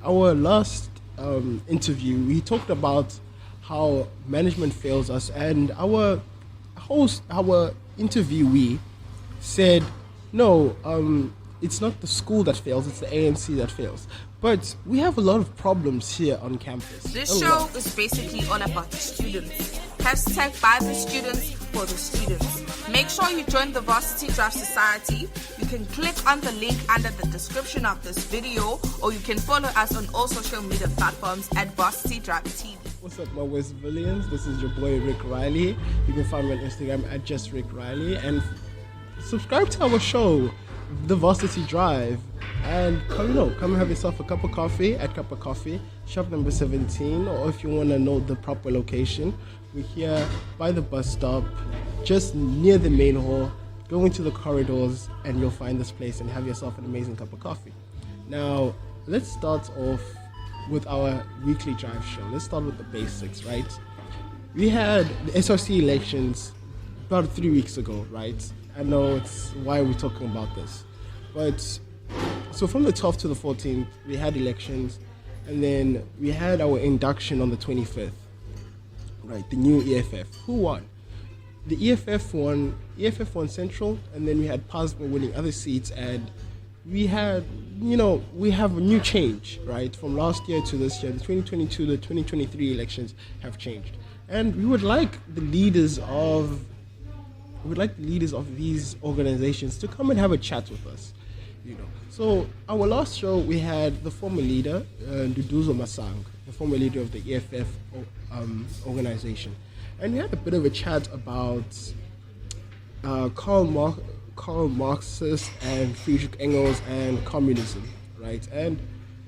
our last interview, we talked about how management fails us, and our interviewee said, no, it's not the school that fails, it's the ANC that fails. But we have a lot of problems here on campus. This show is basically all about the students. Hashtag by the students for the students. Make sure you join the Varsity Drive Society. You can click on the link under the description of this video, or you can follow us on all social media platforms at Varsity Drive TV. What's up, my Westvillians? This is your boy Rick Riley. You can find me on Instagram at just Rick Riley, and subscribe to our show, The Varsity Drive, and come and have yourself a cup of coffee at Cup of Coffee, shop number 17, or if you want to know the proper location, we're here by the bus stop, just near the main hall. Go into the corridors and you'll find this place and have yourself an amazing cup of coffee. Now, let's start off with our weekly drive show. Let's start with the basics, right? We had the SRC elections about 3 weeks ago, right? I know it's why we're talking about this. But, so from the 12th to the 14th, we had elections, and then we had our induction on the 25th, right? The new EFF. Who won? The EFF won Central, and then we had PASMA winning other seats, and we had, we have a new change, right? From last year to this year, the 2022 to 2023 elections have changed. And we would like the leaders of these organizations to come and have a chat with us, So our last show, we had the former leader, Duduzo Masang, the former leader of the EFF organization. And we had a bit of a chat about Karl Marx and Friedrich Engels and communism, right? And,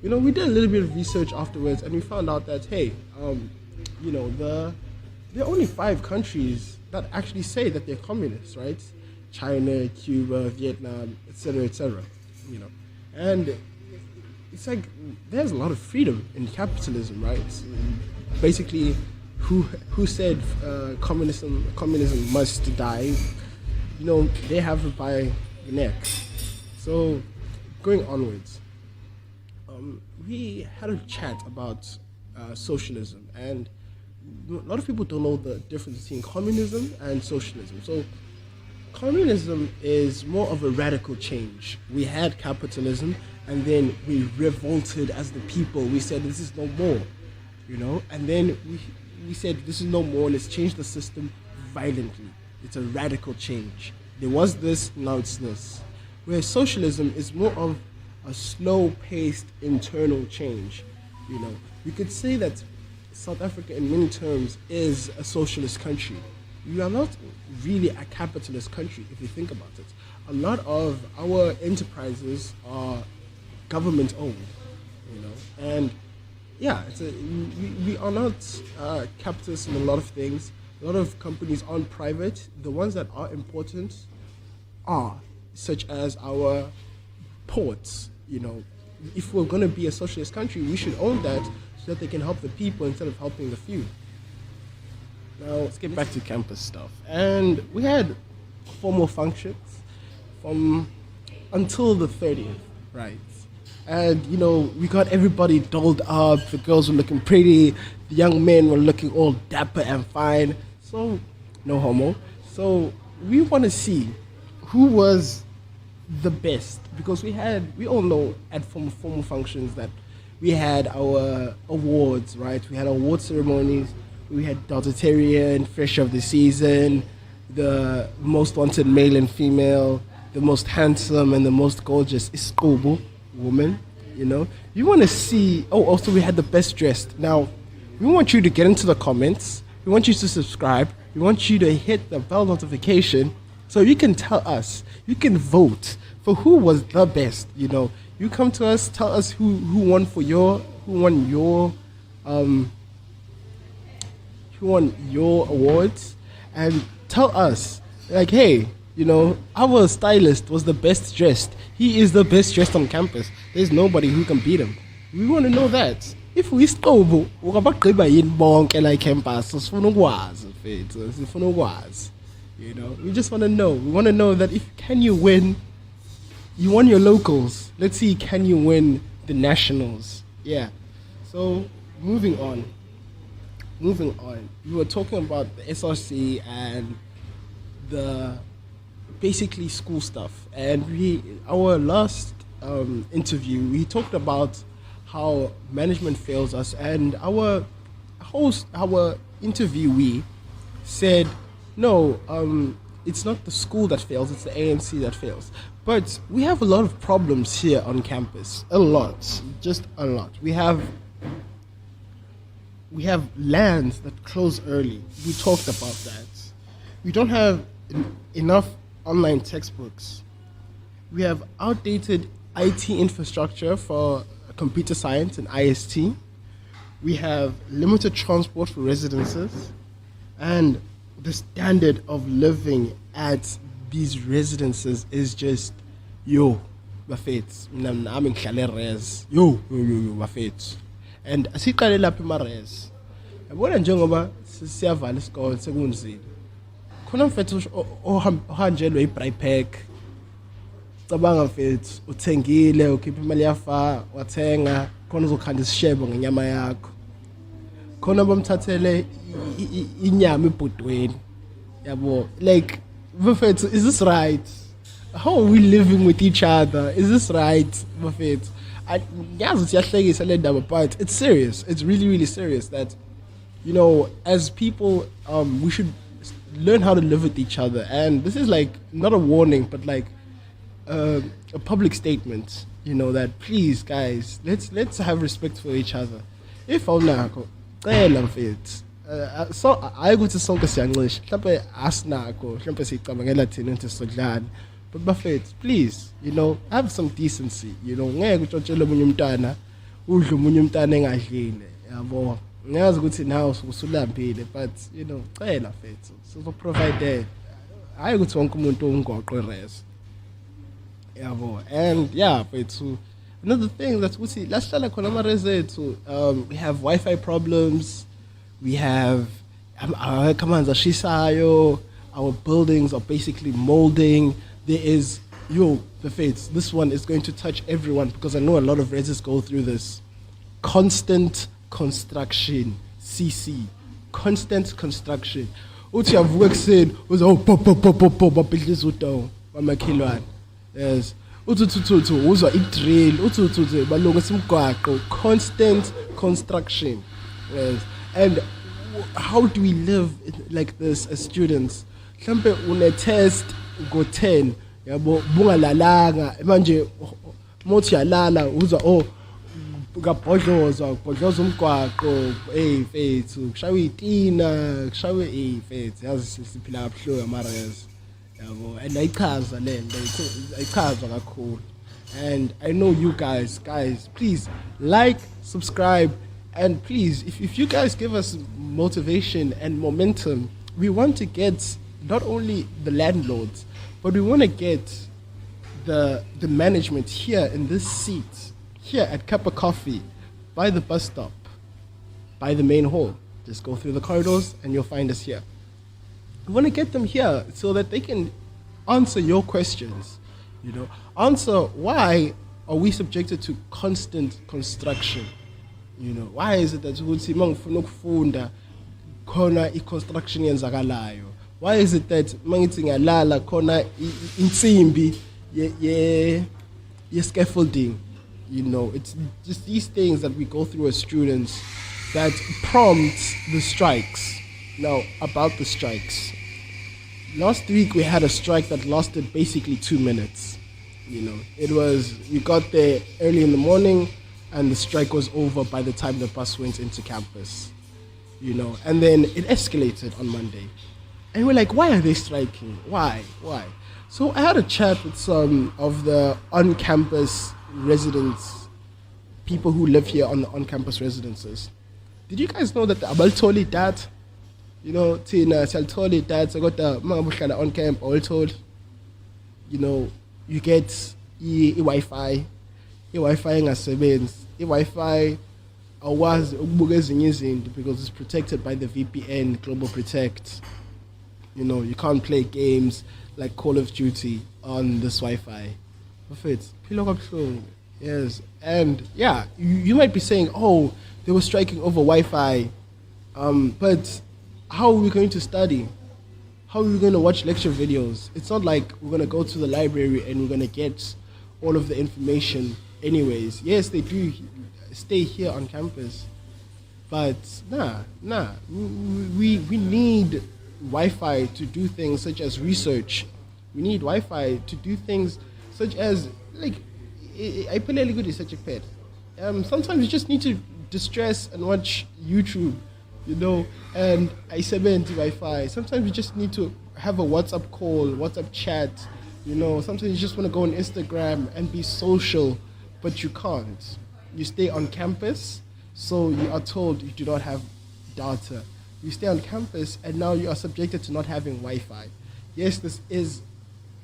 we did a little bit of research afterwards, and we found out that, hey, there are only 5 countries that actually say that they're communists, right? China, Cuba, Vietnam, etc., And it's like there's a lot of freedom in capitalism, right? Basically, who said communism must die? They have it by the neck. So, going onwards, we had a chat about socialism, and a lot of people don't know the difference between communism and socialism. So communism is more of a radical change. We had capitalism, and then we revolted as the people. We said this is no more, and then we said this is no more, let's change the system violently. It's a radical change. There was this, now it's this. Where socialism is more of a slow-paced internal change. We could say that South Africa in many terms is a socialist country. We are not really a capitalist country if you think about it. A lot of our enterprises are government owned, and yeah, we are not capitalists in a lot of things. A lot of companies aren't private. The ones that are important are, such as our ports. If we're going to be a socialist country, we should own that so that they can help the people instead of helping the few. Now, let's get back to campus stuff. And we had formal functions until the 30th, right? And, we got everybody dolled up. The girls were looking pretty. The young men were looking all dapper and fine. So, no homo. So, we want to see who was the best. Because we all know at formal functions that we had our awards, right? We had award ceremonies. We had Deltatarian, Fresh of the Season, the most wanted male and female, the most handsome and the most gorgeous Iskobo woman, You want to see, also we had the best dressed. Now, we want you to get into the comments. We want you to subscribe. We want you to hit the bell notification so you can tell us, you can vote for who was the best, You come to us, tell us who won your awards, and tell us, like, hey, our stylist was the best dressed. He is the best dressed on campus. There's nobody who can beat him. We want to know that. If we scobo, like campus, we just want to know. We want to know that can you win? You won your locals. Let's see, can you win the nationals. Yeah. So moving on. We were talking about the SRC and the basically school stuff. And our last interview, we talked about how management fails us, and our interviewee said, no, it's not the school that fails, it's the ANC that fails. But we have a lot of problems here on campus. A lot. Just a lot. We have lands that close early. We talked about that. We don't have enough online textbooks. We have outdated IT infrastructure for computer science and IST. We have limited transport for residences. And the standard of living at these residences is just, bafethu. Nami ngihlale res. Bafethu. And asiqale lapha ema-res. Yabona njengoba siyavala isikole sekunzima. Khona mfethu ohanjelwe i-bribe pack. Cabanga mfethu uthengile ukhipha imali yafa wathenga khona uzokhanda isishebo ngenyama yakho. Khona bamthathele inyama ebhodweni. Yabo, like mfethu, is this right? How are we living with each other? Is this right, mfethu? But it's serious. It's really, really serious that, as people, we should learn how to live with each other. And this is like not a warning, but like a public statement, that please, guys, let's have respect for each other. If so I go to sonke siyancisha mhlawumbe asinako mhlawumbe sicabangela thina into sodlana. But bafethu, please, have some decency. Ngeke utshotshele omunye umntana udle omunye umntana engadlile. Yabo, ngiyazi ukuthi nawe usulambile, but cela mfethu sizoprovide there. Hayi ukuthi wonke umuntu ungoqo res. Yabo, and yeah, mfethu, another thing that's ukuthi lasihlala khona ama-res ethu, we have Wi-Fi problems. We have kamanzi ashisayo. Our buildings are basically molding. There is, the fates. This one is going to touch everyone because I know a lot of residents go through this. Constant construction, CC. Constant construction. Uthi yavuka ekuseni uze pop babhidliza udawo bamakhelwane. Yes. Uthi uzwa i-drill, uthi balungisa imigwaqo. Constant construction. Yes. And how do we live like this as students? Mhlambe une test go 10 yabo bungalalanga manje mothi yalala uzwa ngabhodloza umgwaqo mfethu kushawe itina kushawe mfethu yazi siphila kabuhlungu ama-res yabo, and ayichaza lento ayichazwa kakhulu. And I know you guys, please like, subscribe, and please, if you guys give us motivation and momentum, we want to get not only the landlords, but we want to get the management here in this seat, here at Cup of Coffee, by the bus stop, by the main hall. Just go through the corridors and you'll find us here. We want to get them here so that they can answer your questions. Answer why are we subjected to constant construction? Why is it that ukuthi mangifuna ukufunda khona i-construction yenzakalayo? Why is it that mangithi ngiyalala khona insimbi ye scaffolding? It's just these things that we go through as students that prompts the strikes. Now, about the strikes. Last week we had a strike that lasted basically 2 minutes. It was, we got there early in the morning, and the strike was over by the time the bus went into campus, and then it escalated on Monday. And we're like, why are they striking? Why? So I had a chat with some of the on-campus residents, people who live here on the on-campus residences. Did you guys know that the abaltoli dat, tina saltoli dat, so got the mangabuhlala on camp all told, you get i-Wi-Fi. I-Wi-Fi ingasebenzi. I-Wi-Fi awazi ukubuka ezinye izinto because it's protected by the VPN, Global Protect. You can't play games like Call of Duty on this Wi-Fi. Philo kabuhlungu. Yes, and yeah, you might be saying, oh, they were striking over Wi-Fi, but how are we going to study? How are we going to watch lecture videos? It's not like we're going to go to the library and we're going to get all of the information anyways. Yes, they do stay here on campus, but nah. We need Wi-Fi to do things such as research. We need Wi-Fi to do things such as, like, I play really good at such a pet. Sometimes you just need to distress and watch YouTube, and I submit Wi-Fi. Sometimes you just need to have a WhatsApp call, WhatsApp chat, Sometimes you just want to go on Instagram and be social, but you can't. You stay on campus, so you are told you do not have data. You stay on campus, and now you are subjected to not having Wi-Fi. Yes, this is,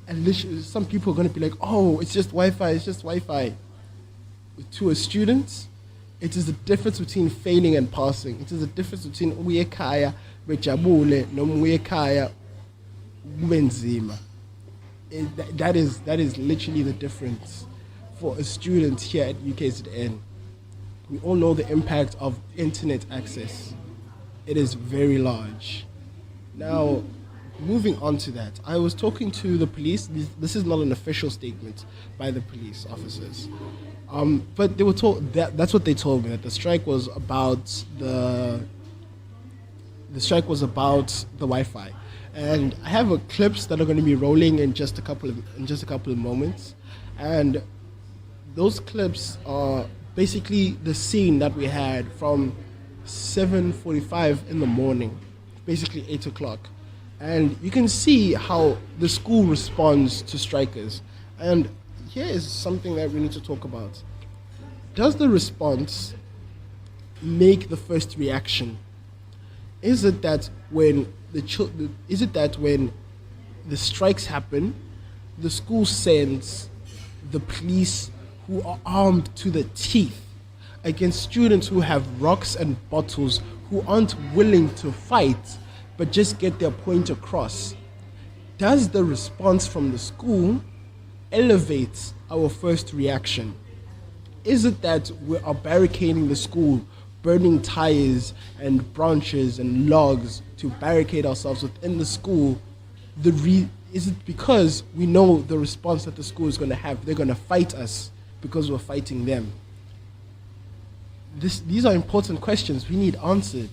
and some people are going to be like, oh, it's just Wi-Fi. To a student, it is the difference between failing and passing. It is the difference between uyekaya bejabule nomuyekaya ubenzima. That is literally the difference for a student here at UKZN. We all know the impact of internet access. It is very large. Now, moving on to that, I was talking to the police. This is not an official statement by the police officers, but they were told that's what they told me, that the strike was about the Wi-Fi. And I have clips that are going to be rolling in just a couple of moments, and those clips are basically the scene that we had from 7:45 in the morning, basically 8 o'clock. And you can see how the school responds to strikers. And here is something that we need to talk about. Does the response make the first reaction? Is it that when the strikes happen, the school sends the police who are armed to the teeth against students who have rocks and bottles, who aren't willing to fight but just get their point across? Does the response from the school elevate our first reaction? Is it that we are barricading the school, burning tires and branches and logs to barricade ourselves within the school? Is it because we know the response that the school is going to have? They're going to fight us because we're fighting them. These are important questions we need answered.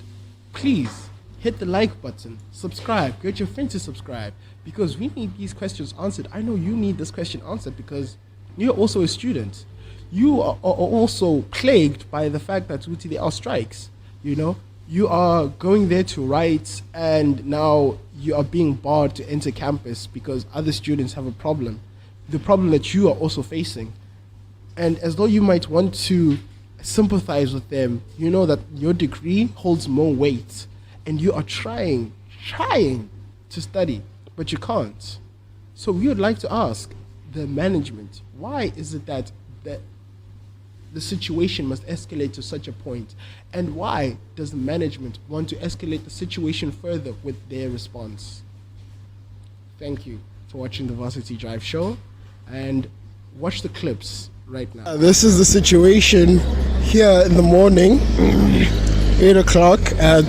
Please hit the like button, subscribe, get your friends to subscribe, because we need these questions answered. I know you need this question answered because you're also a student. You are also plagued by the fact that there are strikes. You are going there to write, and now you are being barred to enter campus because other students have a problem, the problem that you are also facing. And as though you might want to sympathize with them, you know that your degree holds more weight, and you are trying to study, but you can't. So we would like to ask the management, why is it that the situation must escalate to such a point? And why does the management want to escalate the situation further with their response? Thank you for watching the Varsity Drive show, and watch the clips right now. This is the situation here in the morning, 8 o'clock at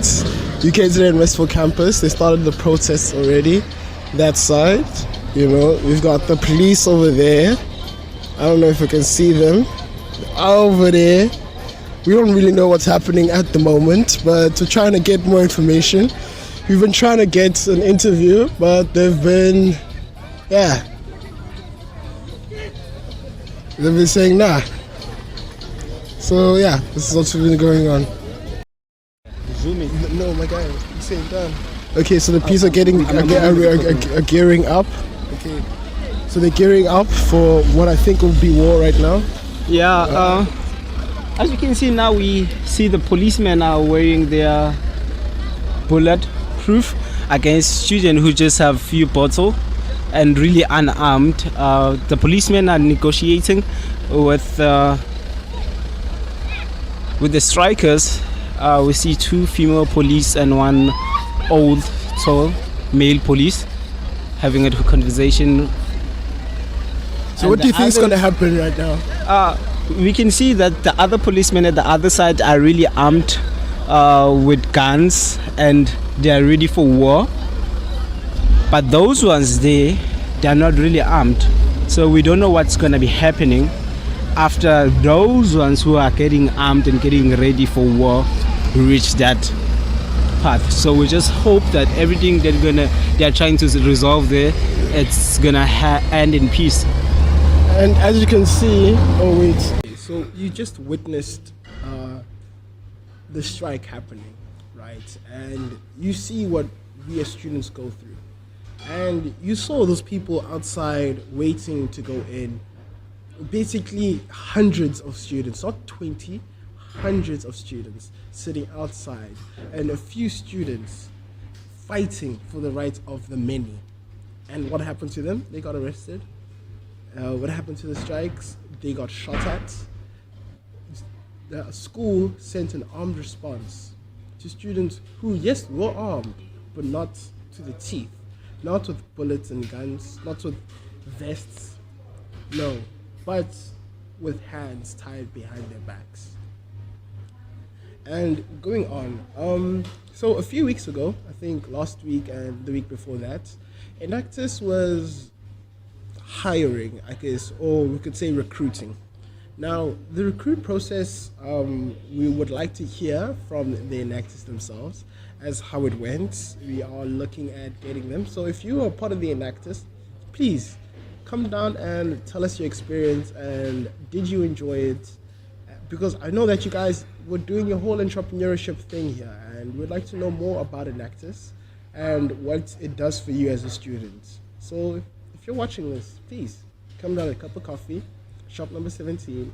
UKZN Westville campus. They started the protests already. That side, we've got the police over there. I don't know if you can see them. Over there, we don't really know what's happening at the moment, but we're trying to get more information. We've been trying to get an interview, but they've been saying nah. So this is what's been going on. No, my guy, he's saying done. Okay, so the police are gearing up. Okay, so they're gearing up for what I think will be war right now. Yeah, as you can see now, we see the policemen are wearing their bulletproof against students who just have few bottles and really unarmed. The policemen are negotiating with the strikers. We see 2 female police and 1 old, tall male police having a conversation. So what do you think is going to happen right now? we can see that the other policemen at the other side are really armed with guns and they are ready for war. But those ones they are not really armed. So we don't know what's going to be happening after those ones who are getting armed and getting ready for war reach that path. So we just hope that everything they are trying to resolve there, it's gonna end in peace. And as you can see, so you just witnessed the strike happening, right? And you see what we as students go through. And you saw those people outside waiting to go in. Basically hundreds of students, not 20, hundreds of students sitting outside, and a few students fighting for the rights of the many. And what happened to them? They got arrested. What happened to the strikes? They got shot at. The school sent an armed response to students who, yes, were armed, but not to the teeth, not with bullets and guns, not with vests, no, but with hands tied behind their backs. And going on, so a few weeks ago, I think last week and the week before that, Enactus was hiring, I guess, or we could say recruiting. Now, the recruit process, we would like to hear from the Enactus themselves as how it went. We are looking at getting them. So if you are part of the Enactus, please come down and tell us your experience and did you enjoy it? Because I know that you guys were doing your whole entrepreneurship thing here, and we'd like to know more about Enactus and what it does for you as a student. So if you're watching this, please come down, a cup of coffee, shop number 17,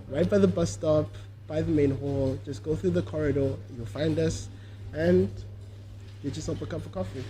right by the bus stop, by the main hall. Just go through the corridor, you'll find us, and get yourself a cup of coffee.